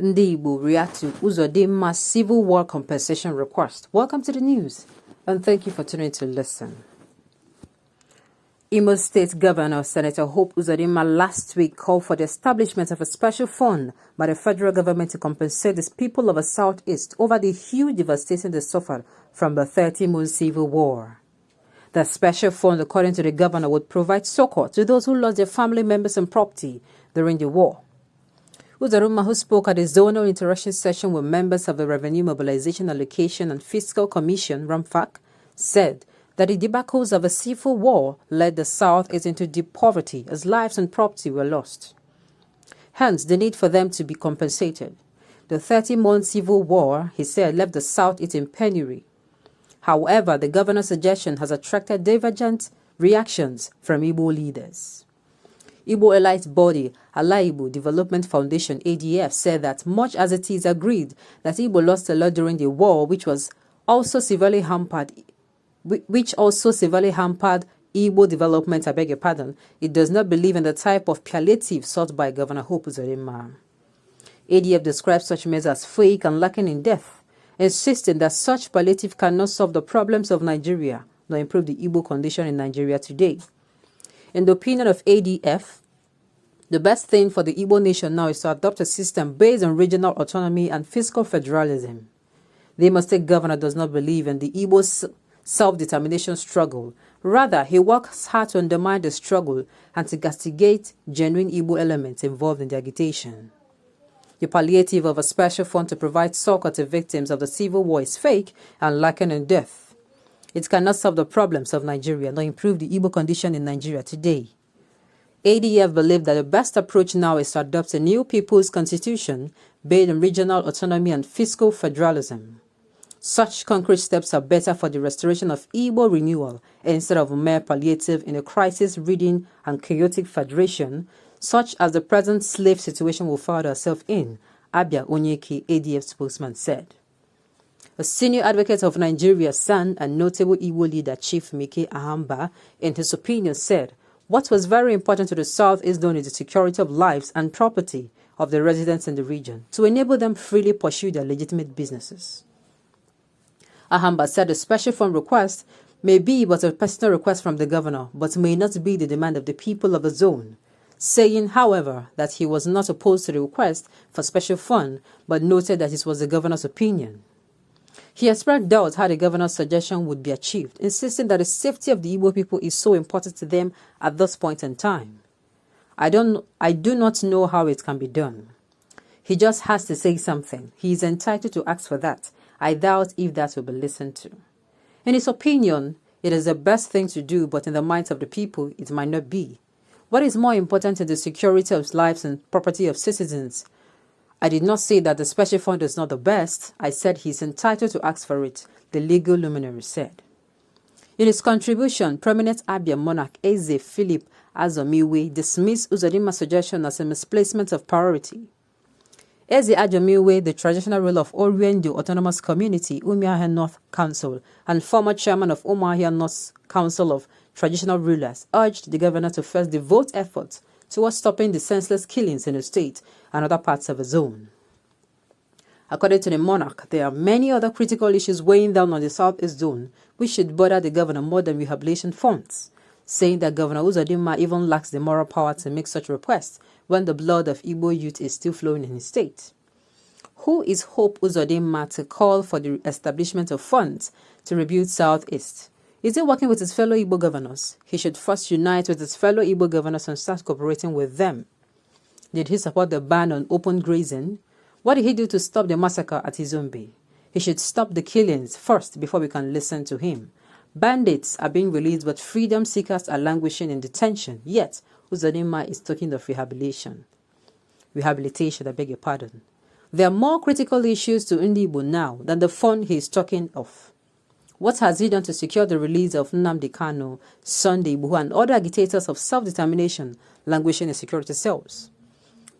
Ndị Igbo react to Uzodinma's civil war compensation request. Welcome to the news, and thank you for tuning to listen. Imo State Governor Senator Hope Uzodinma last week called for the establishment of a special fund by the federal government to compensate the people of the Southeast over the huge devastation they suffered from the 30-month civil war. The special fund, according to the governor, would provide succor to those who lost their family members and property during the war. Uzodinma, who spoke at a zonal interaction session with members of the Revenue Mobilization Allocation and Fiscal Commission, RAMFAC, said that the debacles of a civil war led the Southeast into deep poverty as lives and property were lost. Hence, the need for them to be compensated. The 30-month civil war, he said, left the Southeast in penury. However, the governor's suggestion has attracted divergent reactions from Igbo leaders. Igbo elite body Ala Igbo Development Foundation ADF said that much as it is agreed that Igbo lost a lot during the war, which also severely hampered Igbo development, it does not believe in the type of palliative sought by Governor Hope Uzodinma. ADF describes such measures as fake and lacking in depth, insisting that such palliative cannot solve the problems of Nigeria nor improve the Igbo condition in Nigeria today. In the opinion of ADF, the best thing for the Igbo nation now is to adopt a system based on regional autonomy and fiscal federalism. The Imo State Governor does not believe in the Igbo's self-determination struggle. Rather, he works hard to undermine the struggle and to castigate genuine Igbo elements involved in the agitation. The palliative of a special fund to provide succor to victims of the civil war is fake and lacking in depth. It cannot solve the problems of Nigeria nor improve the Igbo condition in Nigeria today. ADF believe that the best approach now is to adopt a new people's constitution based on regional autonomy and fiscal federalism. Such concrete steps are better for the restoration of Igbo renewal instead of mere palliative in a crisis-ridden and chaotic federation, such as the present slave situation will find ourselves in, Abia Onyeke, ADF spokesman, said. A senior advocate of Nigeria's son and notable Igbo leader Chief Mike Ahamba, in his opinion, said, "What was very important to the South is known as the security of lives and property of the residents in the region to enable them freely pursue their legitimate businesses." Ahamba said the special fund request may be but a personal request from the governor, but may not be the demand of the people of the zone, saying, however, that he was not opposed to the request for special fund, but noted that it was the governor's opinion. He expressed doubt how the governor's suggestion would be achieved, insisting that the safety of the Igbo people is so important to them at this point in time. I do not know how it can be done. He just has to say something. He is entitled to ask for that. I doubt if that will be listened to. In his opinion, it is the best thing to do, but in the minds of the people, it might not be. What is more important is the security of lives and property of citizens. I did not say that the special fund is not the best. I said he is entitled to ask for it, the legal luminary said. In his contribution, prominent Abia monarch Eze Philip Azomiwe dismissed Uzodinma's suggestion as a misplacement of priority. Eze Ajomiwe, the traditional ruler of Oriendu Autonomous Community, Umuahia North Council, and former chairman of Umuahia North Council of Traditional Rulers, urged the governor to first devote efforts towards stopping the senseless killings in the state and other parts of the zone. According to the monarch, there are many other critical issues weighing down on the Southeast zone which should bother the governor more than rehabilitation funds, saying that Governor Uzodinma even lacks the moral power to make such requests when the blood of Igbo youth is still flowing in his state. Who is Hope Uzodinma to call for the establishment of funds to rebuild Southeast? Is he working with his fellow Igbo governors? He should first unite with his fellow Igbo governors and start cooperating with them. Did he support the ban on open grazing? What did he do to stop the massacre at Izumbi? He should stop the killings first before we can listen to him. Bandits are being released, but freedom seekers are languishing in detention. Yet, Uzodinma is talking of rehabilitation. I beg your pardon. There are more critical issues to Igbo now than the fund he is talking of. What has he done to secure the release of Nnamdi Kanu, Sunday Igboho, and other agitators of self-determination languishing in security cells?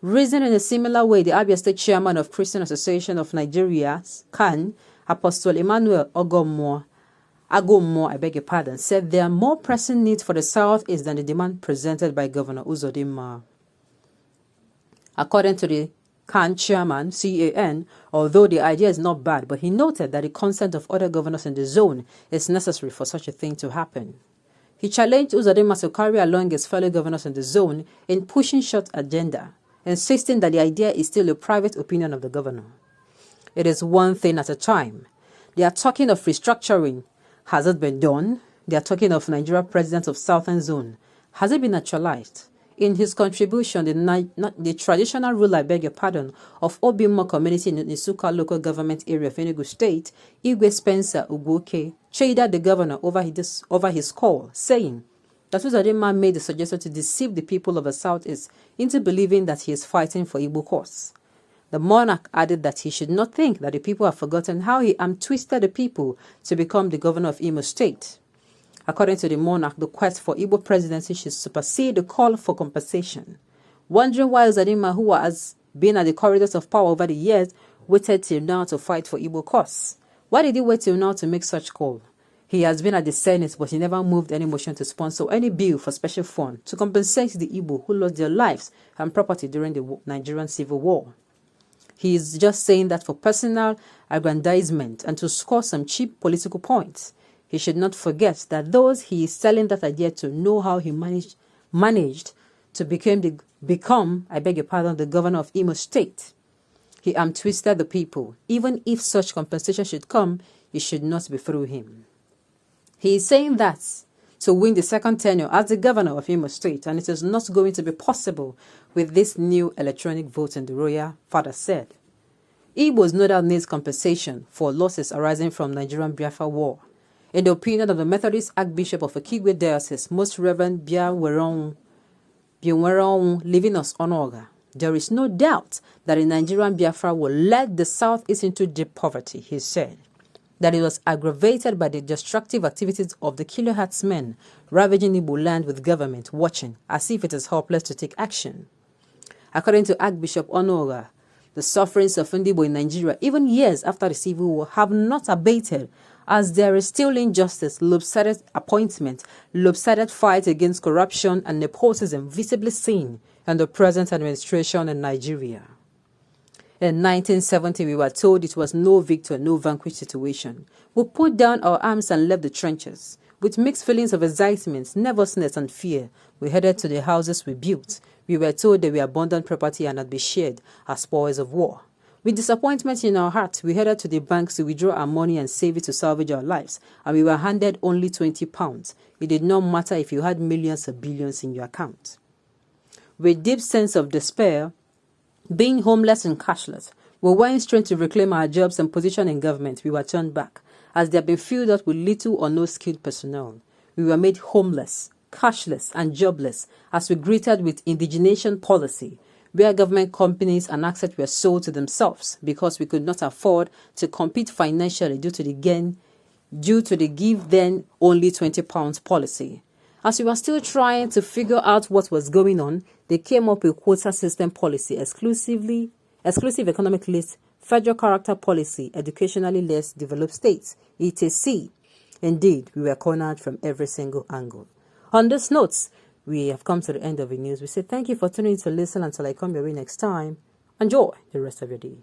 Reasoning in a similar way, the Abia State Chairman of Christian Association of Nigeria, CAN, Apostle Emmanuel Agommo, said there are more pressing needs for the Southeast than the demand presented by Governor Uzodinma. According to the Can chairman, CAN, although the idea is not bad, but he noted that the consent of other governors in the zone is necessary for such a thing to happen. He challenged Uzodinma to carry along his fellow governors in the zone in pushing short agenda, insisting that the idea is still a private opinion of the governor. It is one thing at a time. They are talking of restructuring. Has it been done? They are talking of Nigeria president of Southern Zone. Has it been actualized? In his contribution, the traditional ruler, of Obimo community in the Isuka local government area of Enugu State, Igwe Spencer Ugwoke, chided the governor over his call, saying that Uzodinma made the suggestion to deceive the people of the Southeast into believing that he is fighting for Igbo cause. The monarch added that he should not think that the people have forgotten how he twisted the people to become the governor of Imo State. According to the monarch, the quest for Igbo presidency should supersede the call for compensation. Wondering why Uzodinma, who has been at the corridors of power over the years, waited till now to fight for Igbo cause. Why did he wait till now to make such call? He has been at the Senate, but he never moved any motion to sponsor any bill for special fund to compensate the Igbo who lost their lives and property during the Nigerian Civil War. He is just saying that for personal aggrandizement and to score some cheap political points. He should not forget that those he is selling that idea to know how he managed to become the governor of Imo State. He twisted the people. Even if such compensation should come, it should not be through him. He is saying that to win the second tenure as the governor of Imo State, and it is not going to be possible with this new electronic vote, and the royal father said. Igbos no doubt needs compensation for losses arising from Nigerian Biafra War. In the opinion of the Methodist Archbishop of Okigwe Diocese, Most Reverend Bienwerong Livinus Onoga, there is no doubt that the Nigerian Biafra will lead the Southeast into deep poverty, he said. That it was aggravated by the destructive activities of the kilohertz men ravaging Igbo land with government watching as if it is helpless to take action. According to Archbishop Onoga, the sufferings of Igbo in Nigeria, even years after the Civil War, have not abated, as there is still injustice, lopsided appointment, lopsided fight against corruption and nepotism visibly seen in the present administration in Nigeria. In 1970, we were told it was no victor, no vanquished situation. We put down our arms and left the trenches. With mixed feelings of excitement, nervousness, and fear, we headed to the houses we built. We were told they were abundant property and had been shared as spoils of war. With disappointment in our hearts, we headed to the banks to withdraw our money and save it to salvage our lives, and we were handed only £20. It did not matter if you had millions or billions in your account. With deep sense of despair, being homeless and cashless, we were straight to reclaim our jobs and position in government. We were turned back, as they have been filled up with little or no skilled personnel. We were made homeless, cashless, and jobless, as we greeted with indigenation policy, where government companies and assets were sold to themselves because we could not afford to compete financially due to the give then only £20 policy. As we were still trying to figure out what was going on, they came up with quota system policy, exclusive economic list, federal character policy, educationally less developed states, etc. Indeed, we were cornered from every single angle. On this note, we have come to the end of the news. We say thank you for tuning in to listen. Until I come your way next time, enjoy the rest of your day.